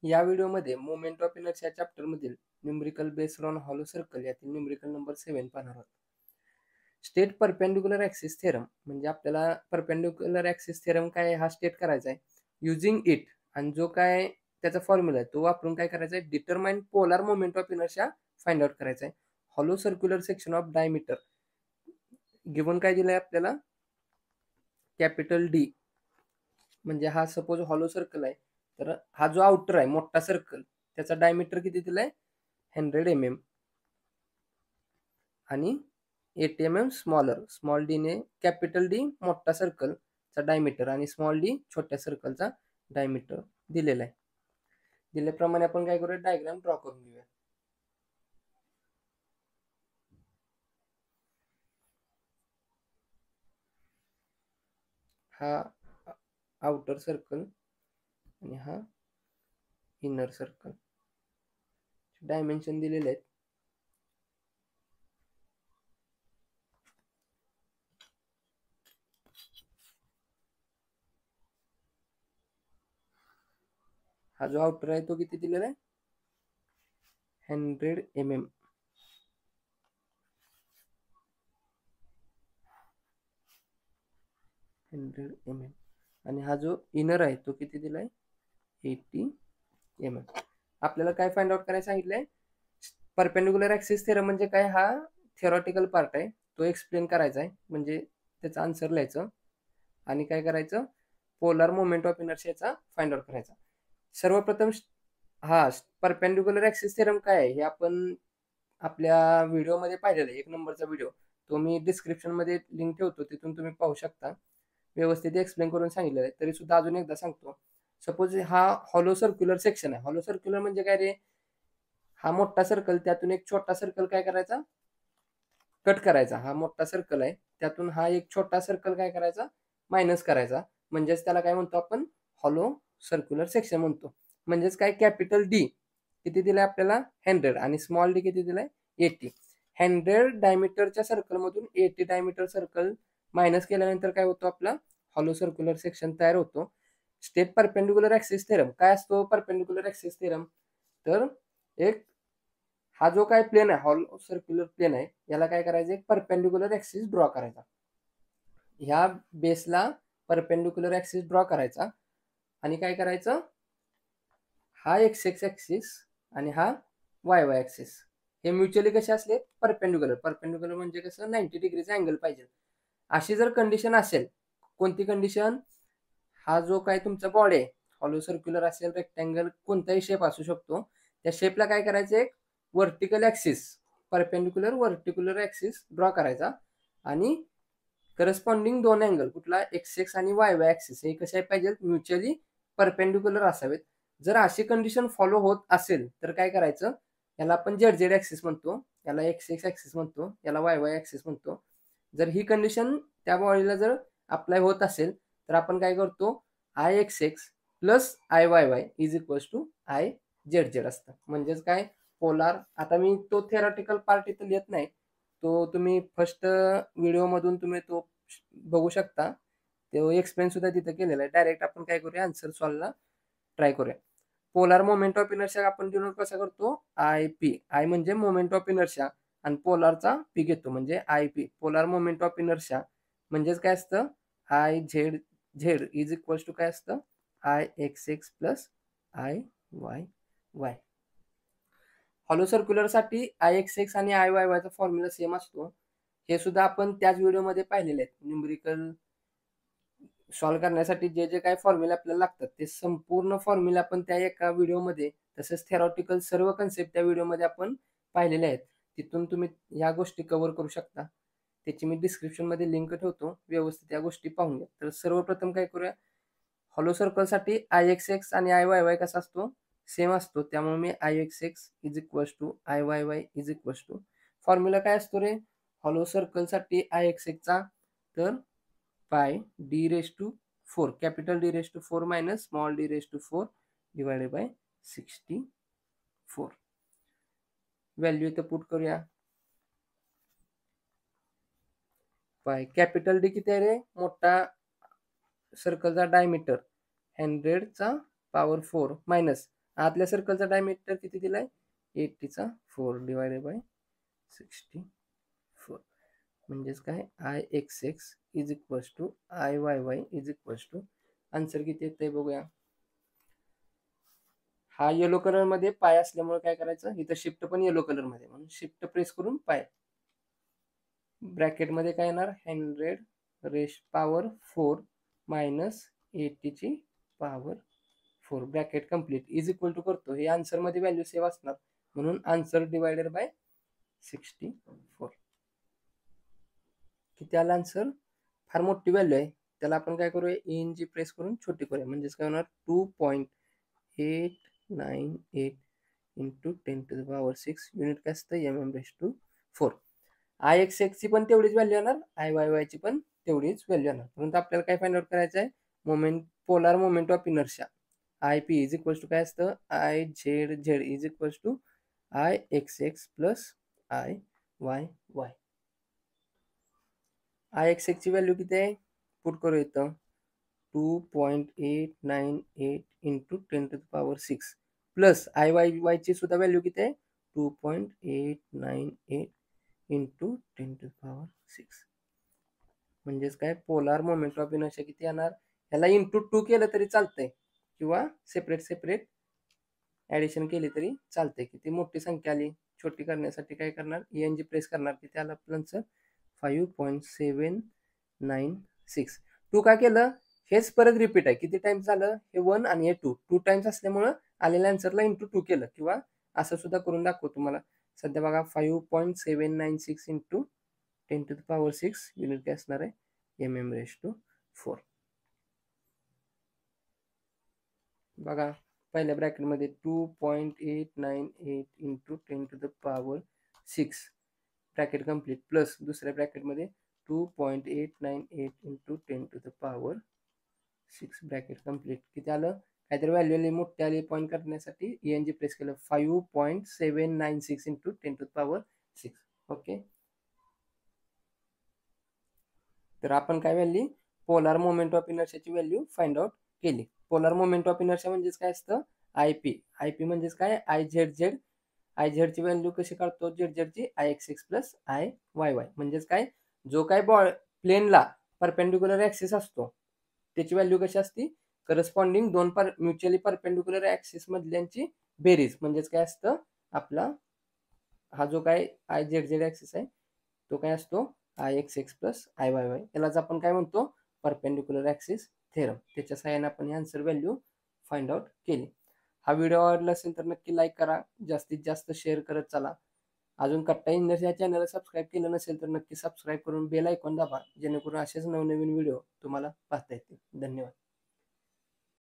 या व्हिडिओमध्ये moment of inertia chapter मधील numerical based on hollow circle यातील न्यूमेरिकल नंबर 7 पाहणार आहोत. स्टेट परपेंडिक्युलर ॲक्सिस थेरम म्हणजे आपल्याला परपेंडिक्युलर ॲक्सिस थेरम काय हा स्टेट करायचा आहे युजिंग इट, आणि जो काय त्याचा फॉर्म्युला आहे तो वापरून काय करायचा आहे, determine polar moment of inertia find out करायचा आहे. Hollow circular section of diameter given काय दिलंय आपल्याला, कॅपिटल डी. म्हणजे हा सपोज हॉलो सर्कल आहे, तर हा जो आउटर आहे मोठा सर्कल त्याचा डायमीटर किती दिलाय 100 mm आणि 80 mm स्मॉलर. स्मॉल डी ने कॅपिटल डी मोठा सर्कलचा डायमीटर आणि स्मॉल डी छोट्या सर्कलचा डायमीटर दिलेला आहे. दिल्याप्रमाणे आपण काय करूया, डायग्राम ड्रॉ करून घेऊया. हा आउटर सर्कल आणि हा इनर सर्कल, डायमेन्शन दिलेले आहेत. हा जो आउटर आहे तो किती दिलेला आहे 100 mm. आणि हा जो इनर आहे तो किती दिलाय 80 mm. आपल्याला काय फाइंड आउट करायला सांगितलंय, परपेंडिक्युलर ॲक्सिस थेरम म्हणजे काय, हा थिओरॉटिकल पार्ट आहे तो एक्सप्लेन करायचा आहे, म्हणजे त्याचा आन्सर लिहायचं आणि काय करायचं, पोलार मोमेंट ऑफ इनर्शियाचा फाइंड आउट करायचा. सर्वप्रथम हा परपेंडिक्युलर ॲक्सिस थेरम काय आहे हे आपण आपल्या व्हिडिओमध्ये पाहिलेलं आहे, 1 नंबरचा व्हिडिओ, तो मी डिस्क्रिप्शन मध्ये लिंक ठेवतो, तिथून तुम्ही पाहू शकता. व्यवस्थित एक्सप्लेन करून सांगितलेलं आहे, तरी सुद्धा अजून एकदा सांगतो. सपोज हा हॉलो सर्क्युलर सेक्शन आहे. हॉलो सर्क्युलर म्हणजे काय रे, हा मोठा सर्कल त्यातून एक छोटा सर्कल काय करायचा, कट करायचा. हा मोठा सर्कल आहे त्यातून हा एक छोटा सर्कल काय करायचा, मायनस करायचा. म्हणजेच त्याला काय म्हणतो आपण, हॉलो सर्क्युलर सेक्शन म्हणतो. म्हणजेच काय, कॅपिटल डी किती दिलाय आपल्याला 100 आणि स्मॉल डी किती दिलाय 80. 100 डायमीटरच्या सर्कल मधून 80 डायमीटर सर्कल मायनस केल्यानंतर काय होतो, आपला हॉलो सर्क्युलर सेक्शन तयार होतो. स्टेट परपेंडिक्युलर ॲक्सिस थेरम काय असतो, परपेंडिक्युलर ॲक्सिस थेरम तर एक हा जो काय प्लेन आहे हॉलो सर्क्युलर प्लेन आहे, याला काय करायचं, एक परपेंडिक्युलर ॲक्सिस ड्रॉ करायचा. ह्या बेसला परपेंडिक्युलर ॲक्सिस ड्रॉ करायचा आणि काय करायचं, हा एक्स एक्स ॲक्सिस आणि हा वाय वाय ॲक्सिस हे म्युच्युअली कसे असले, परपेंडिक्युलर. परपेंडिक्युलर म्हणजे कसं 90 डिग्रीचा अँगल पाहिजे. अशी जर कंडिशन असेल, कोणती कंडिशन, हा जो काय तुमचा बॉडी आहे हॉलो सर्क्युलर असेल, रेक्टँगल कोणताही शेप असू शकतो, त्या शेपला काय करायचं, एक vertical axis, perpendicular vertical axis draw करायचा आणि करस्पॉन्डिंग 2 अँगल, कुठला एक्स एक्स आणि वाय वाय ॲक्सिस हे कसे पाहिजेत, म्युच्युअली परपेंडिक्युलर असावेत. जर अशी कंडिशन फॉलो होत असेल तर काय करायचं, याला आपण झेड झेड ॲक्सिस म्हणतो, याला एक्स एक्स ॲक्सिस म्हणतो, याला वाय वाय ॲक्सिस म्हणतो. जर ही कंडिशन त्या बॉडीला जर अप्लाय होत असेल तर आपण काय करतो, I X X plus I Y Y is equals to I Z Z असतं. म्हणजेच काय, पोलार. आता मी तो थेरॉटिकल पार्ट इथं लिहित नाही, तो तुम्ही फर्स्ट व्हिडिओमधून तुम्ही तो बघू शकता, तो एक्सप्लेन सुद्धा तिथं केलेला आहे. डायरेक्ट आपण काय करूया, आन्सर सॉल्वला ट्राय करूया. पोलार मोमेंट ऑफ इनर्शिया आपण डिनोट कसा करतो, आय पी. आय म्हणजे मोमेंट ऑफ इनर्शिया आणि पोलारचा पी घेतो म्हणजे I P, polar moment of inertia. म्हणजेच काय असतं, I Z Z is equals to काय असतं, I X X plus I Y Y. Hollow सर्क्युलरसाठी आय एक्स एक्स आणि आय वाय वायचा फॉर्म्युला सेम असतो. हे सुद्धा आपण त्याच व्हिडिओमध्ये पाहिलेले आहेत. न्यूमेरिकल सॉल्व्ह करण्यासाठी जे जे काही फॉर्म्युला आपल्याला लागतात ते संपूर्ण फॉर्म्युला आपण त्या एका व्हिडिओमध्ये, तसंच थेरॉटिकल सर्व कन्सेप्ट त्या व्हिडिओमध्ये आपण पाहिलेले आहेत. तिथून तुम्ही या गोष्टी कव्हर करू शकता. त्याची मी डिस्क्रिप्शनमध्ये लिंक ठेवतो, व्यवस्थित या गोष्टी पाहून घ्या. तर सर्वप्रथम काय करूया, हॉलो सर्कलसाठी आय एक्स एक्स आणि आय वाय वाय कसा असतो, सेम असतो. त्यामुळे मी I X X is equals to I Y Y is equals to, formula काय असतो रे हॉलो सर्कलसाठी आय एक्स एक्सचा, तर pi D raise to 4, capital D raise to 4 minus small D raise to 4 divided by 64. Value इथं put करूया. Pi capital D किती आहे रे, मोठा सर्कलचा डायमीटर 100चा पॉवर 4 मायनस, आतल्या सर्कलचा डायमीटर किती दिलाय 80चा 4 डिवायडेड बाय 64 म्हणजेच काय IXX is equals to IYY is equals to answer किती येतंय बघूया. हा येलो कलर मध्ये पाय असल्यामुळे काय करायचं इथं शिफ्ट पण येलो कलर मध्ये म्हणून शिफ्ट प्रेस करून पाय ब्रॅकेट मध्ये काय येणार 100 रेश पॉवर 4 मायनस 80 ची power 4 bracket complete is equal to करतो हे आन्सर मध्ये व्हॅल्यू सेव्ह असणार म्हणून आन्सर डिवायडेड बाय 64 किती आला आन्सर फार मोठी व्हॅल्यू आहे त्याला आपण काय करूया ENG प्रेस करून छोटी करूया म्हणजेच काय होणार 2.898 into 10 to the power 6 unit काय असतं mm/4 IXX ची पण तेवढीच व्हॅल्यू येणार IYY ची पण तेवढीच व्हॅल्यू येणार परंतु आपल्याला काय फाइंड आउट करायचं आहे moment polar moment of inertia IP is equals to काय असतं IZZ is equals to IXX plus IYY IXX ची व्हॅल्यू किती आहे पुट करू इथं 2.898 into 10 to the power 6 plus IYY ची सुद्धा व्हॅल्यू किती आहे 2.898 इंटू 10 to the power 6 म्हणजेच काय पोलार मोमेंट ऑफ इनर्शिया किती येणार ह्याला इंटू 2 केलं तरी चालतंय किंवा सेपरेट ऍडिशन केली तरी चालते किती मोठी संख्या आली छोटी करण्यासाठी काय करणार ENG प्रेस करणार किती आला आपल्याच 5.796 टू काय केलं हेच परत रिपीट आहे किती टाइम्स झालं हे 1 आणि हे 2 टाइम्स असल्यामुळं आलेल्या आन्सरला इंटू 2 केलं किंवा असं सुद्धा करून दाखवतो तुम्हाला सध्या बघा 5.796 into 10 to the power 6 unit काय असणार आहे mm/4 बघा पहिल्या ब्रॅकेटमध्ये 2.898 into 10 to the power 6 bracket complete plus दुसऱ्या ब्रॅकेटमध्ये 2.898 into 10 to the power 6 bracket complete किती आलं काहीतरी व्हॅल्यू मोठी आली पॉईंट करण्यासाठी ENG प्रेस केलं 5.796 into 10 to the power 6 okay तर आपण काय व्हॅल्यू पोलार मोमेंट ऑफ इनर्शियाची व्हॅल्यू फाइंड आउट केली पोलार मोमेंट ऑफ इनर्शिया म्हणजेच काय असतं IP म्हणजेच काय IZZ IZ ची व्हॅल्यू कशी काढतो ZZ ची IXX प्लस IYY म्हणजेच काय जो काय प्लेनला परपेंडिक्युलर ऍक्सिस असतो त्याची व्हॅल्यू कशी असती करस्पॉन्डिंग दोन म्युच्युअली परपेंडिक्युलर ऍक्सिस मधल्यांची बेरीज म्हणजेच काय असतं आपला हा जो काय IZZ ऍक्सिस आहे तो काय असतो IXX प्लस IYY यालाच आपण काय म्हणतो परपेंडिक्युलर ऍक्सिस थेरम त्याच्या सहाय्याने आपण आन्सर व्हॅल्यू फाइंड आउट केली हा व्हिडिओ आवडला असेल तर नक्की लाईक करा जास्तीत जास्त शेअर करत चला अजून कट्टा इंजिनियर या चॅनलला सबस्क्राईब केलं नसेल तर नक्की सबस्क्राईब करून बेल आयकॉन दाबा जेणेकरून असेच नवनवीन व्हिडिओ तुम्हाला पाहता येतील धन्यवाद